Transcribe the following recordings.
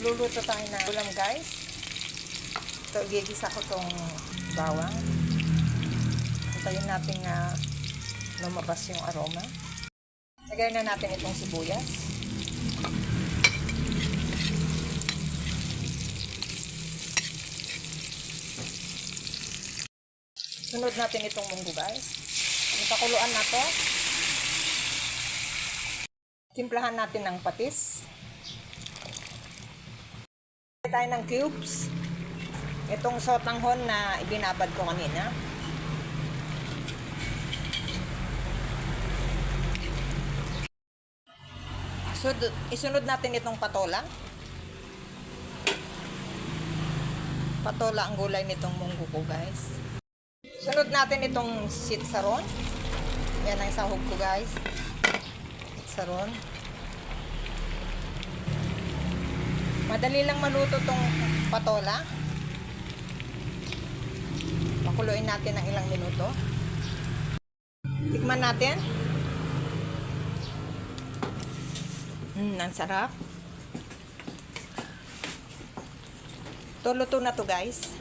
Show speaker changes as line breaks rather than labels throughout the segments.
Magluluto tayo ng ulam, guys. Ito, igigisa ko tong bawang. Antayin natin na lumabas yung aroma. Lagay na natin itong sibuyas. Sunod natin itong munggo, guys. Pakuluan na to. Timplahan natin ng patis. Tayo ng cubes. Itong sotanghon na ibinabad ko kanina. So, isunod natin itong patola. Patola ang gulay nitong munggo ko, guys. Sunod natin itong sitsaron. Yan ang sahog ko, guys. Sitsaron. Madali lang maluto tong patola. Pakuluin natin ng ilang minuto. Tikman natin. Ang sarap. Luto na to, guys.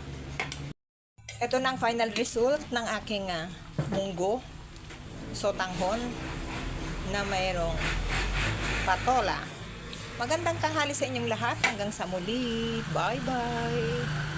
Ito na ang final result ng aking munggo sotanghon na mayroong patola. Magandang tanghali sa inyong lahat. Hanggang sa muli. Bye-bye.